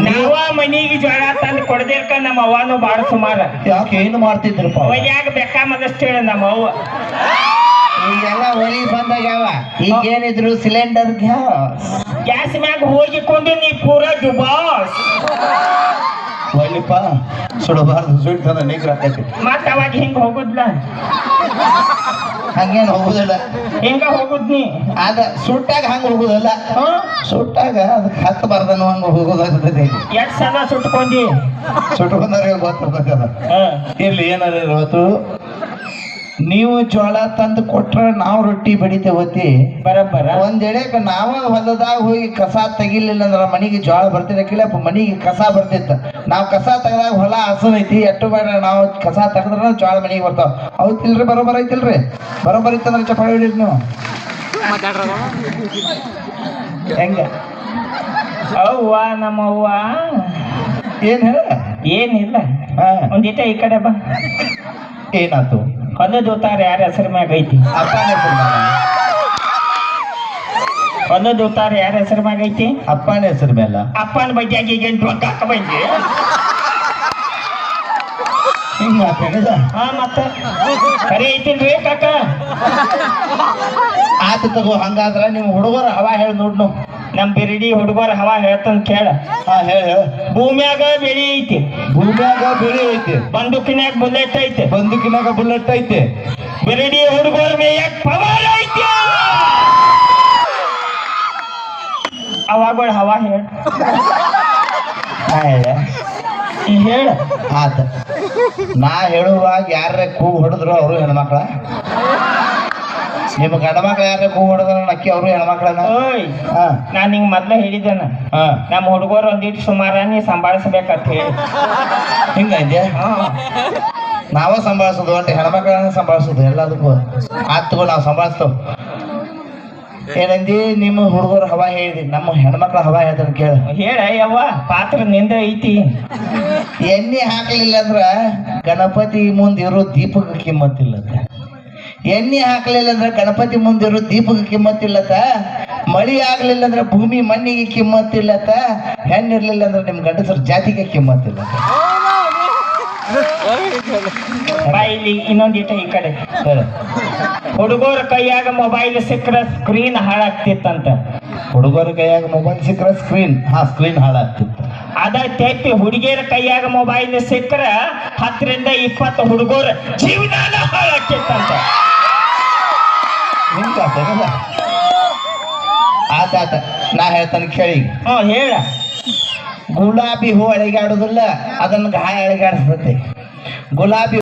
ನಾವ ಮನಿಗೆ ಜ್ವಾಳ ತಂದು ಕೊಡದೇಕ ನಮ್ಮ ಅವ್ವನು ಬಾಳ ಸುಮಾರ. ಯಾಕೆ ಏನು ಮಾಡ್ತಿದ್ರಪ್ಪ? ಯಾಕ ಬೇಕಾ ಮದಸ್ತೇಳ ನಮ್ಮ ಅವ್ವ. ಈಗೆಲ್ಲ ಒಲಿ ಬಂದಾಗ್ಯಾವ. ಈಗ ಏನಿದ್ರು ಸಿಲಿಂಡರ್ ಗ್ಯಾಸ್ ಮ್ಯಾಗ ಹೋಗಿಕೊಂಡು ನೀ ಪೂರ ದುಬಾಸ್ ಒಲಿಪ್ಪ ಸುಡಬಾರ್ದು, ಸುಡ್ತದ ನೀಗ್ರ ಮತ್ತ ಅವಾಗ ಹಿಂಗ ಹೋಗುದ್ಲ, ಹಂಗೇನು ಹೋಗುದಿಲ್ಲ. ಹಿಂಗ ಹೋಗುದ್ನಿ ಅದ ಸುಟ್ಟಾಗ ಹಂಗ ಹೋಗುದಲ್ಲ, ಸುಟ್ಟಾಗ ಅದಕ್ಕೆ ಹತ್ತಬಾರ್ದನು ಹಂಗ ಹೋಗೋದಾಗ್ತದೆ. ಎಷ್ಟ್ ಸಲ ಸುಟ್ಕೊಂಡಿ? ಸುಟ್ಕೊಂಡ್ರೆ ಗೊತ್ತಿರ್ತದೆ ಅದ. ಇರ್ಲಿ ಏನಾರ ಇವತ್ತು ನೀವು ಜೋಳ ತಂದು ಕೊಟ್ರ ನಾವು ರೊಟ್ಟಿ ಬಡಿತೇವತಿ ಬರಬ್ಬರ. ಒಂದ್ ಎಡೆಕ ನಾವ ಹೊಲದಾಗ ಹೋಗಿ ಕಸ ತೆಗಿಲಿಲ್ಲ ಅಂದ್ರ ಮನಿಗೆ ಜೋಳ ಬರ್ತಿರಕಿಲ್ಲ, ಮನಿಗೆ ಕಸ ಬರ್ತಿತ್ತ. ನಾವ್ ಕಸ ತೆಗದಾಗ ಹೊಲ ಹಸನ್ ಐತಿ, ಎಟ್ಟು ಬೇಡ ನಾವು ಕಸ ತೆಗದ್ರ ಜೋಳ ಮನಿಗೆ ಬರ್ತಾವ. ಹೌದಿಲ್ರಿ? ಬರೋಬರ್ ಐತಿಲ್ರಿ? ಬರೋಬರ್ ಇತ್ತಂದ್ರೆ ಚಪಾಳಿ ಹಿಡಿರಿ ನೀವು. ಹೆಂಗ ಅವ್ವ ನಮ್ಮ ಅವ್ವ ಏನ್ ಹೇಳ? ಏನಿಲ್ಲ, ಒಂದಿಟ ಈ ಕಡೆ ಬಾ. ಏನಾತು? ಹೊಲದ ಉತ್ತಾರ ಯಾರ ಹೆಸರು ಮ್ಯಾಗ ಐತಿ? ಅಪ್ಪನ ಹೆಸರು ಮ್ಯಾಲ. ಹೊಲದ ಉತ್ತಾರ ಯಾರ ಹೆಸರು ಮ್ಯಾಗ ಐತಿ? ಅಪ್ಪನ ಹೆಸರು ಮೇಲ. ಅಪ್ಪನ ಬಗ್ಗೆ ಈಗ ರೊಕ್ಕ ಹಾಕ ಬಂದಿ? ಹಿಂಗ ಮಾತಾಡಿದ? ಹಾ ಮತ್ತ ಕರೆ ಐತಿಲ್ರಿ ಕಾಕ? ಆತ ತಗೋ. ಹಂಗಾದ್ರ ನಿಮ್ ಹುಡುಗರ ಹವಾ ಹೇಳಿ ನೋಡ್ನು. ನಮ್ ಬಿರಿಡಿ ಹುಡುಗರ ಹವಾ ಹೇಳ್ತಂದ ಕೇಳ. ಹಾ ಹೇಳ. ಭೂಮ್ಯಾಗ ಬೆಳಿ ಐತಿ, ಭೂಮ್ಯಾಗ ಬೆಳಿ ಐತಿ, ಬಂದೂಕಿನ್ಯಾಗ ಬುಲೆಟ್ ಐತಿ, ಬಂದೂಕಿನಾಗ ಬುಲೆಟ್ ಐತಿ, ಬಿರಿಡಿ ಹುಡುಗರ ಮೇಯಾಗ ಪವರ್ ಐತಿ. ಅವಾಗ ಹವಾ ಹೇಳ. ನಾ ಹೇಳ ಹೇಳ. ಆತ. ನಾ ಹೇಳುವಾಗ ಯಾರ ಕೂಗು ಹೊಡೆದ್ರು ಅವರು ಹೆಣ್ಮಕ್ಳ? ನಿಮ್ಮ ಗಂಡ ಮಕ್ಳು ಯಾರ ಕೂಗು ಹೊಡೆದ್ರ ನಕ್ಕಿ ಅವರು ಹೆಣ್ಮಕ್ಳನ? ಓಯ್, ನಾನ್ ನಿಂಗ್ ಮೊದ್ಲ ಹೇಳಿದ್ದೇನ, ನಮ್ಮ ಹುಡುಗರು ಒಂದಿಟ್ಟು ಸುಮಾರ ನೀ ಸಂಭಾಳಿಸ್ಬೇಕಂತ ಹೇಳಿ. ಹಿಂಗಂದೆ? ನಾವ ಸಂಭಾಳಿಸೋದು, ಒಟ್ಟು ಹೆಣ್ಮಕ್ಳನ್ನ ಸಂಭಾಳಿಸೋದು ಎಲ್ಲದಕ್ಕೂ. ಆತ್ಗೂ ನಾವು ಸಂಭಾಳಿಸ್ತೇವ್. ಏನಂದಿ? ನಿಮ್ಮ ಹುಡುಗರು ಹವಾ ಹೇಳಿದಿ, ನಮ್ಮ ಹೆಣ್ಮಕ್ಳ ಹವಾ ಹೇಳ್ತಾನೆ ಕೇಳ. ಹೇಳ ಯವ್ವ, ಪಾತ್ರ ನಿಂದ ಐತಿ. ಎಣ್ಣೆ ಹಾಕ್ಲಿಲ್ಲ ಅಂದ್ರ ಗಣಪತಿ ಮುಂದಿರೋ ದೀಪಕ್ಕೆ ಕಿಮ್ಮತ್ತಿಲ್ಲತ್ತ. ಎಣ್ಣೆ ಹಾಕ್ಲಿಲ್ಲ ಅಂದ್ರೆ ಗಣಪತಿ ಮುಂದಿರೋ ದೀಪಕ್ಕೆ ಕಿಮ್ಮತ್ತಿಲ್ಲತ್ತ. ಮಳಿ ಆಗ್ಲಿಲ್ಲ ಅಂದ್ರೆ ಭೂಮಿ ಮಣ್ಣಿಗೆ ಕಿಮ್ಮತ್ತಿಲ್ಲತ್ತ. ಹೆಣ್ಣಿರ್ಲಿಲ್ಲ ಅಂದ್ರೆ ನಿಮ್ ಗಂಡಸರ ಜಾತಿಗೆ ಕಿಮ್ಮತ್ತಿಲ್ಲ. ಬಾ ಇಲ್ಲಿ ಇನ್ನೊಂದಿಟ ಈ ಕಡೆ. ಹುಡುಗರ ಕೈಯಾಗ ಮೊಬೈಲ್ ಸಿಕ್ಕ್ರ ಸ್ಕ್ರೀನ್ ಹಾಳಾಗ್ತಿತ್ತಂತ. ಹುಡುಗರ ಕೈಯಾಗ ಮೊಬೈಲ್ ಸಿಕ್ಕ್ರ ಸ್ಕ್ರೀನ್ ಹಾಳಾಗ್ತಿತ್ತು. ಅದ ತೆಪ್ಪಿ ಹುಡುಗಿಯರ ಕೈಯಾಗ ಮೊಬೈಲ್ ಸಿಕ್ಕ್ರ 10 ರಿಂದ 20 ಹುಡುಗರ ಜೀವನ ಹಾಳಾಗ್ತಿತ್ತಂತ. ಆತಾತ. ನಾ ಹೇಳ್ತಾನೆ ಕೇಳಿ. ಹೇಳ. ಗುಲಾಬಿ ಹೂ ಅಳಿಗಾಡುದಿಲ್ಲ, ಅದನ್ನ ಗಾಯ ಅಳಿಗಾಡಿಸ್ತೈತಿ. ಗುಲಾಬಿ